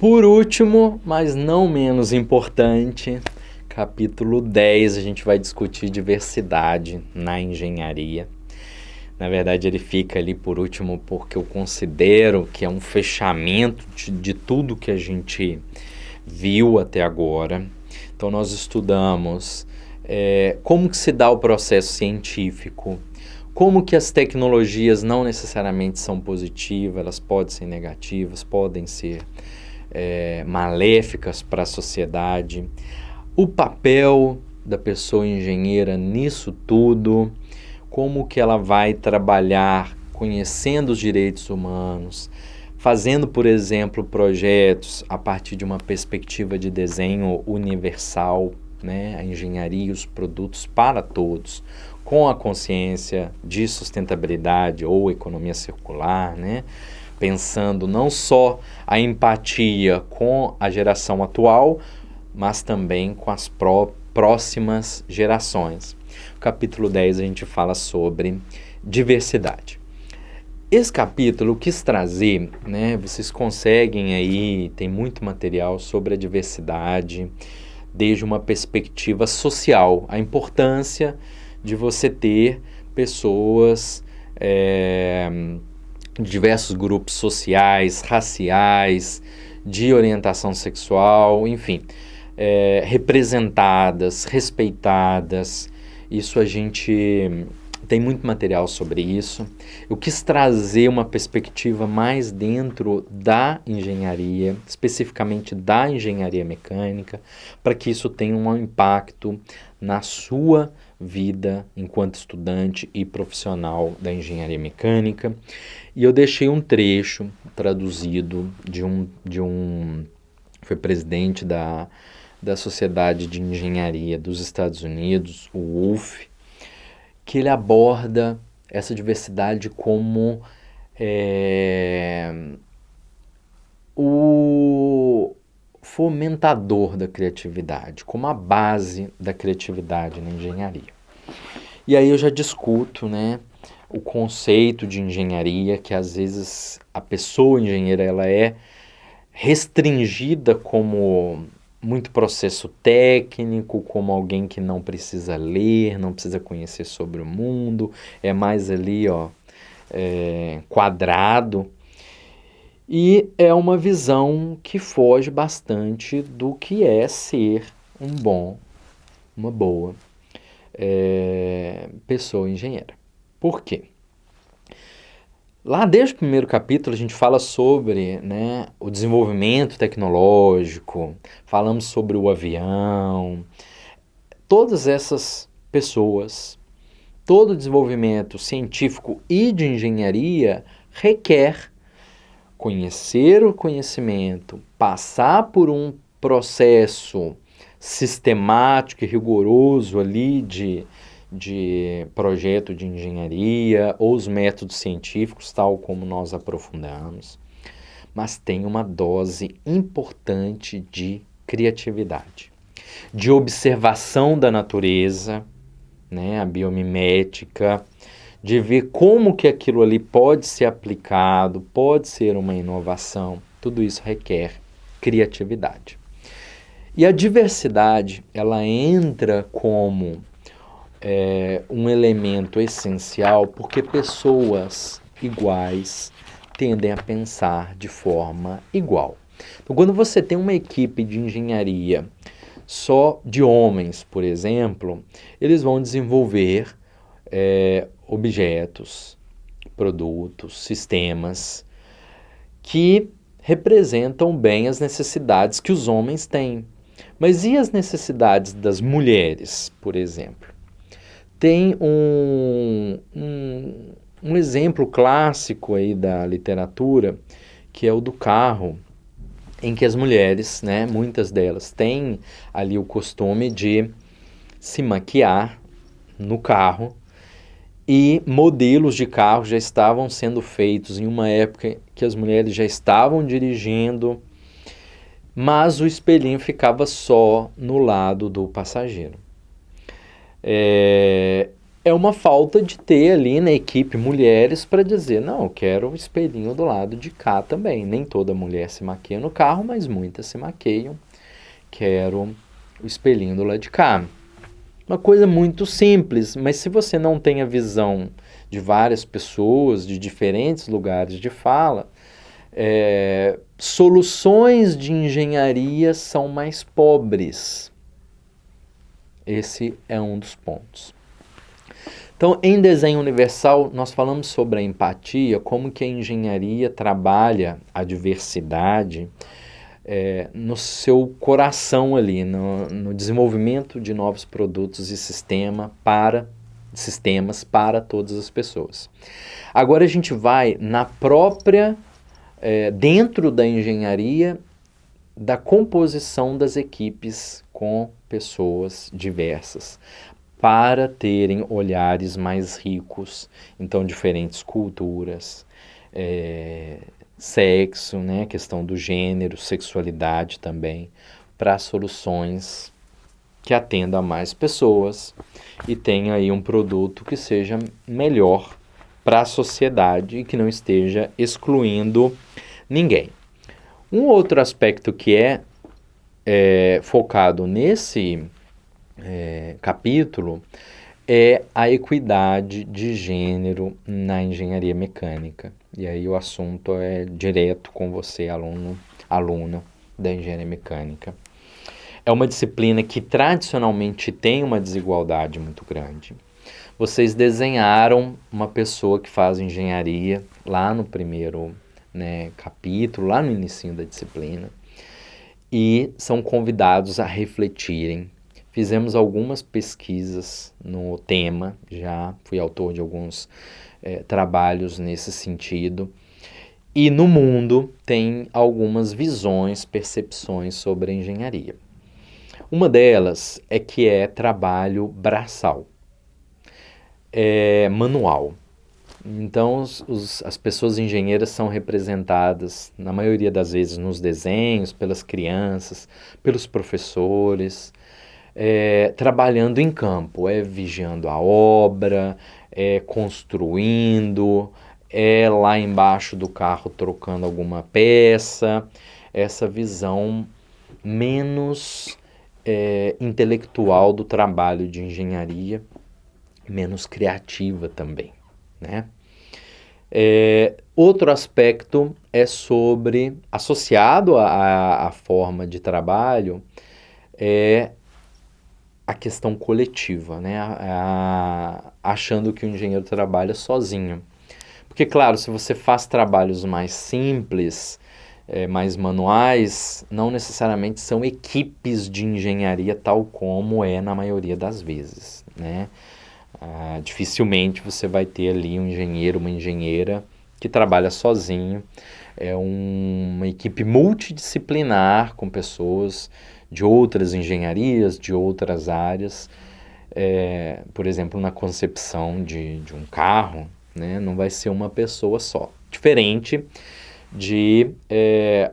Por último, mas não menos importante, capítulo 10, a gente vai discutir diversidade na engenharia. Na verdade, ele fica ali por último porque eu considero que é um fechamento de tudo que a gente viu até agora. Então, nós estudamos como que se dá o processo científico, como que as tecnologias não necessariamente são positivas, elas podem ser negativas, podem ser maléficas para a sociedade, o papel da pessoa engenheira nisso tudo, como que ela vai trabalhar conhecendo os direitos humanos, fazendo, por exemplo, projetos a partir de uma perspectiva de desenho universal, né? A engenharia e os produtos para todos, com a consciência de sustentabilidade ou economia circular, né? Pensando não só a empatia com a geração atual, mas também com as próximas gerações. No capítulo 10 a gente fala sobre diversidade. Esse capítulo eu quis trazer, né, vocês conseguem aí, tem muito material sobre a diversidade, desde uma perspectiva social, a importância de você ter pessoas de diversos grupos sociais, raciais, de orientação sexual, enfim, representadas, respeitadas. Isso a gente tem muito material sobre isso. Eu quis trazer uma perspectiva mais dentro da engenharia, especificamente da engenharia mecânica, para que isso tenha um impacto na sua vida enquanto estudante e profissional da engenharia mecânica. E eu deixei um trecho traduzido foi presidente da Sociedade de Engenharia dos Estados Unidos, o Wolff, que ele aborda essa diversidade como o fomentador da criatividade, como a base da criatividade na engenharia. E aí eu já discuto, né, o conceito de engenharia, que às vezes a pessoa engenheira ela é restringida como muito processo técnico, como alguém que não precisa ler, não precisa conhecer sobre o mundo, é mais ali, quadrado. E é uma visão que foge bastante do que é ser uma boa pessoa engenheira. Por quê? Lá desde o primeiro capítulo a gente fala sobre, né, o desenvolvimento tecnológico, falamos sobre o avião, todas essas pessoas, todo o desenvolvimento científico e de engenharia requer conhecer o conhecimento, passar por um processo sistemático e rigoroso ali de projeto de engenharia ou os métodos científicos, tal como nós aprofundamos, mas tem uma dose importante de criatividade, de observação da natureza, né, a biomimética, de ver como que aquilo ali pode ser aplicado, pode ser uma inovação, tudo isso requer criatividade. E a diversidade, ela entra como um elemento essencial porque pessoas iguais tendem a pensar de forma igual. Então, quando você tem uma equipe de engenharia só de homens, por exemplo, eles vão desenvolver objetos, produtos, sistemas que representam bem as necessidades que os homens têm. Mas e as necessidades das mulheres, por exemplo? Tem um exemplo clássico aí da literatura, que é o do carro, em que as mulheres, né, muitas delas, têm ali o costume de se maquiar no carro, e modelos de carro já estavam sendo feitos em uma época que as mulheres já estavam dirigindo, mas o espelhinho ficava só no lado do passageiro. é uma falta de ter ali na equipe mulheres para dizer, não, eu quero o espelhinho do lado de cá também. Nem toda mulher se maquia no carro, mas muitas se maquiam. Quero o espelhinho do lado de cá. Uma coisa muito simples, mas se você não tem a visão de várias pessoas, de diferentes lugares de fala, soluções de engenharia são mais pobres. Esse é um dos pontos. Então, em desenho universal, nós falamos sobre a empatia, como que a engenharia trabalha a diversidade no seu coração ali, no desenvolvimento de novos produtos e sistemas para todas as pessoas. Agora a gente vai na própria, dentro da engenharia, da composição das equipes com pessoas diversas, para terem olhares mais ricos, então diferentes culturas, sexo, né, questão do gênero, sexualidade também, para soluções que atendam a mais pessoas e tenha aí um produto que seja melhor para a sociedade e que não esteja excluindo ninguém. Um outro aspecto que é focado nesse capítulo é a equidade de gênero na engenharia mecânica. E aí o assunto é direto com você, aluna da engenharia mecânica. É uma disciplina que tradicionalmente tem uma desigualdade muito grande. Vocês desenharam uma pessoa que faz engenharia lá no primeiro capítulo, lá no início da disciplina, e são convidados a refletirem. Fizemos algumas pesquisas no tema, já fui autor de alguns trabalhos nesse sentido. E no mundo tem algumas visões, percepções sobre a engenharia. Uma delas é que é trabalho braçal, manual. Então as pessoas engenheiras são representadas, na maioria das vezes, nos desenhos, pelas crianças, pelos professores, trabalhando em campo, vigiando a obra, construindo, lá embaixo do carro trocando alguma peça, essa visão menos intelectual do trabalho de engenharia, menos criativa também, né? Outro aspecto é sobre, associado à forma de trabalho, a questão coletiva, né? Achando que o engenheiro trabalha sozinho. Porque, claro, se você faz trabalhos mais simples, mais manuais, não necessariamente são equipes de engenharia tal como é na maioria das vezes, né? Dificilmente você vai ter ali um engenheiro, uma engenheira que trabalha sozinho. É uma equipe multidisciplinar com pessoas de outras engenharias, de outras áreas. Por exemplo, na concepção de um carro, né, não vai ser uma pessoa só. Diferente de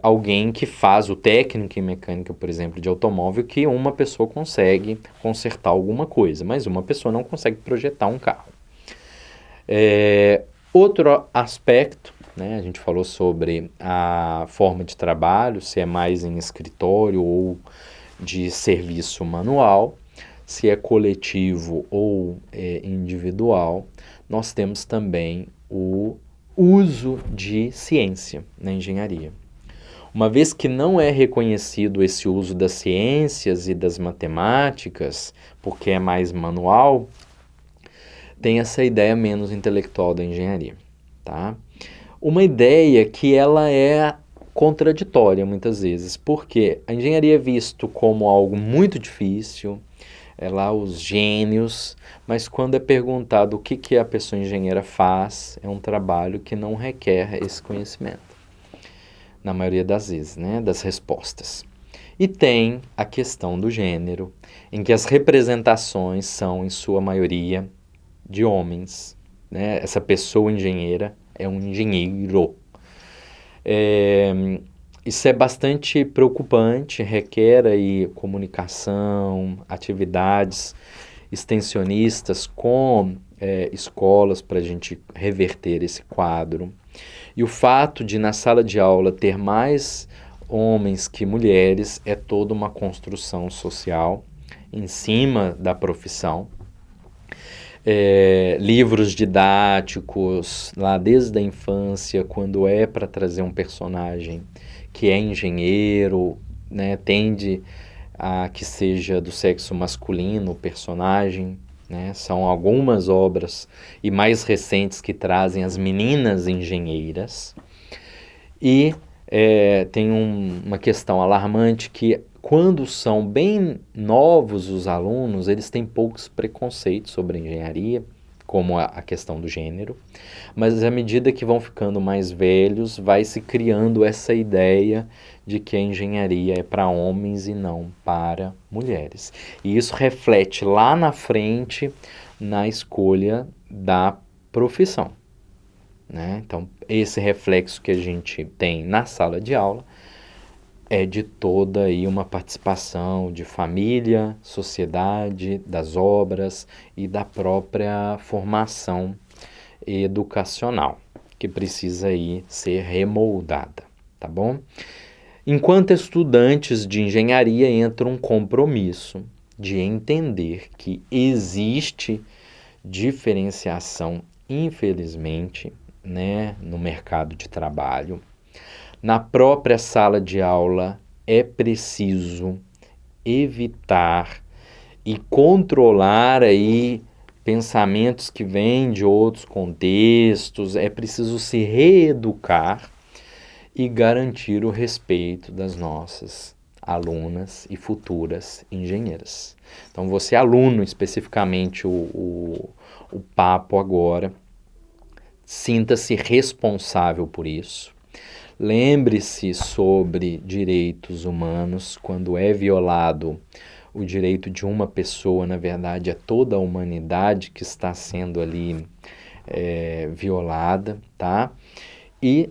alguém que faz o técnico em mecânica, por exemplo, de automóvel, que uma pessoa consegue consertar alguma coisa, mas uma pessoa não consegue projetar um carro. Outro aspecto, né, a gente falou sobre a forma de trabalho, se é mais em escritório ou de serviço manual, se é coletivo ou individual. Nós temos também o uso de ciência na engenharia. Uma vez que não é reconhecido esse uso das ciências e das matemáticas, porque é mais manual, tem essa ideia menos intelectual da engenharia, tá? Uma ideia que ela é contraditória muitas vezes, porque a engenharia é visto como algo muito difícil, lá os gênios, mas quando é perguntado o que a pessoa engenheira faz, é um trabalho que não requer esse conhecimento, na maioria das vezes, né, das respostas. E tem a questão do gênero, em que as representações são, em sua maioria, de homens, né? Essa pessoa engenheira é um engenheiro. Isso é bastante preocupante, requer aí comunicação, atividades extensionistas, com escolas para a gente reverter esse quadro. E o fato de na sala de aula ter mais homens que mulheres é toda uma construção social em cima da profissão. Livros didáticos, lá desde a infância, quando é para trazer um personagem que é engenheiro, né, tende a que seja do sexo masculino o personagem, né, são algumas obras e mais recentes que trazem as meninas engenheiras. E tem uma questão alarmante que quando são bem novos os alunos, eles têm poucos preconceitos sobre a engenharia, como a questão do gênero, mas à medida que vão ficando mais velhos, vai se criando essa ideia de que a engenharia é para homens e não para mulheres. E isso reflete lá na frente na escolha da profissão, né? Então, esse reflexo que a gente tem na sala de aula é de toda aí uma participação de família, sociedade, das obras e da própria formação educacional, que precisa aí ser remoldada, tá bom? Enquanto estudantes de engenharia entra um compromisso de entender que existe diferenciação, infelizmente, né, no mercado de trabalho. Na própria sala de aula é preciso evitar e controlar aí pensamentos que vêm de outros contextos, é preciso se reeducar e garantir o respeito das nossas alunas e futuras engenheiras. Então, você aluno, especificamente o papo agora, sinta-se responsável por isso. Lembre-se sobre direitos humanos. Quando é violado o direito de uma pessoa, na verdade é toda a humanidade que está sendo ali violada, tá? E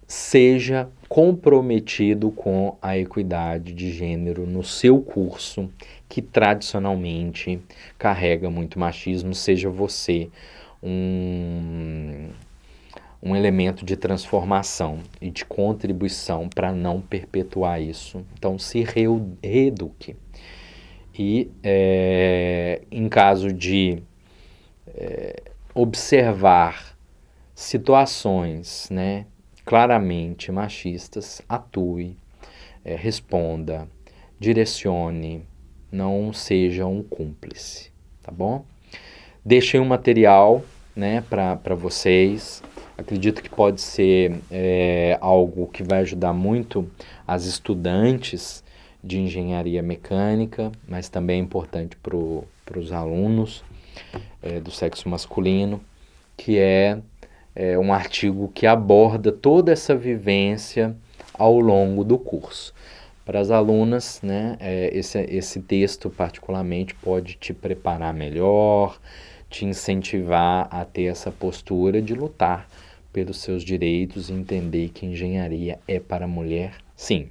seja comprometido com a equidade de gênero no seu curso, que tradicionalmente carrega muito machismo, seja você um elemento de transformação e de contribuição para não perpetuar isso. Então, se reeduque. E, em caso de observar situações, né, claramente machistas, atue, responda, direcione, não seja um cúmplice, tá bom? Deixei um material, né, para vocês. Acredito que pode ser algo que vai ajudar muito as estudantes de engenharia mecânica, mas também é importante para os alunos do sexo masculino, que é um artigo que aborda toda essa vivência ao longo do curso. Para as alunas, né, esse texto particularmente pode te preparar melhor, te incentivar a ter essa postura de lutar pelos seus direitos e entender que engenharia é para a mulher, sim.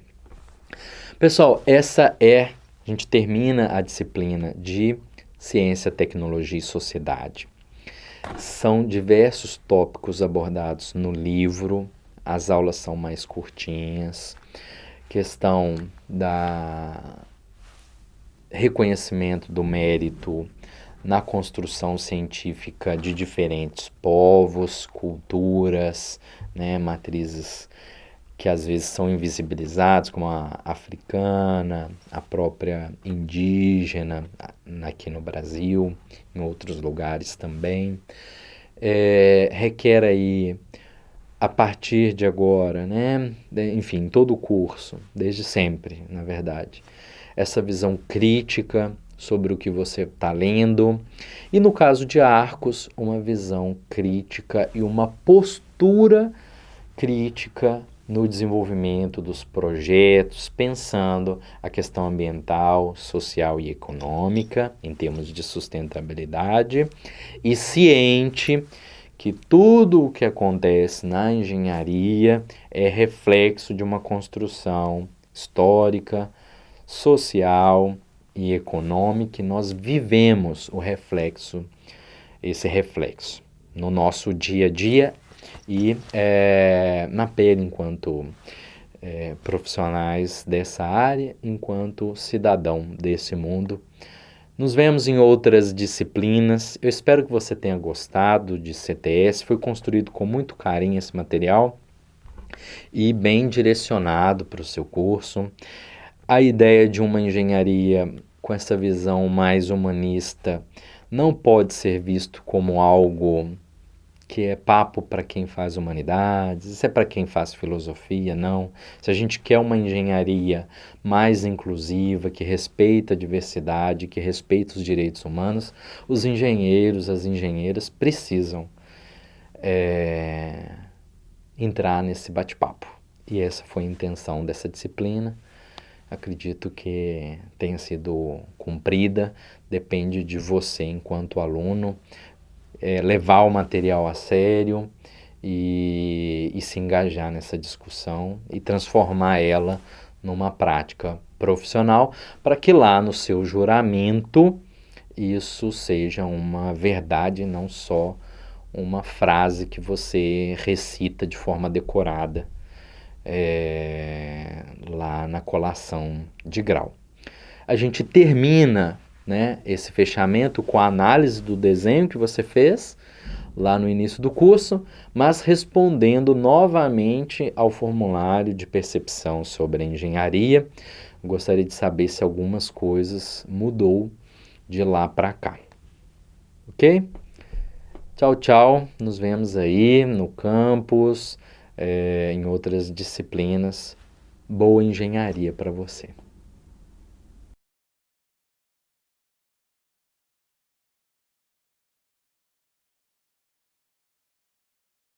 Pessoal, a gente termina a disciplina de Ciência, Tecnologia e Sociedade. São diversos tópicos abordados no livro, as aulas são mais curtinhas, questão da reconhecimento do mérito na construção científica de diferentes povos, culturas, né, matrizes que às vezes são invisibilizadas, como a africana, a própria indígena, aqui no Brasil, em outros lugares também. Requer aí, a partir de agora, né, enfim, todo o curso, desde sempre, na verdade, essa visão crítica sobre o que você está lendo, e no caso de Arcos, uma visão crítica e uma postura crítica no desenvolvimento dos projetos, pensando a questão ambiental, social e econômica, em termos de sustentabilidade, e ciente que tudo o que acontece na engenharia é reflexo de uma construção histórica, social e econômica, e nós vivemos esse reflexo no nosso dia a dia e na pele enquanto profissionais dessa área, enquanto cidadão desse mundo. Nos vemos em outras disciplinas. Eu espero que você tenha gostado de CTS. Foi construído com muito carinho esse material e bem direcionado para o seu curso. A ideia de uma engenharia com essa visão mais humanista não pode ser visto como algo que é papo para quem faz humanidades, isso é para quem faz filosofia, não. Se a gente quer uma engenharia mais inclusiva, que respeita a diversidade, que respeita os direitos humanos, os engenheiros, as engenheiras precisam entrar nesse bate-papo. E essa foi a intenção dessa disciplina. Acredito que tenha sido cumprida, depende de você enquanto aluno, levar o material a sério e se engajar nessa discussão e transformar ela numa prática profissional, para que lá no seu juramento isso seja uma verdade, não só uma frase que você recita de forma decorada lá na colação de grau. A gente termina, né, esse fechamento com a análise do desenho que você fez lá no início do curso, mas respondendo novamente ao formulário de percepção sobre a engenharia. Gostaria de saber se algumas coisas mudou de lá para cá. Ok? Tchau, tchau. Nos vemos aí no campus, em outras disciplinas. Boa engenharia para você.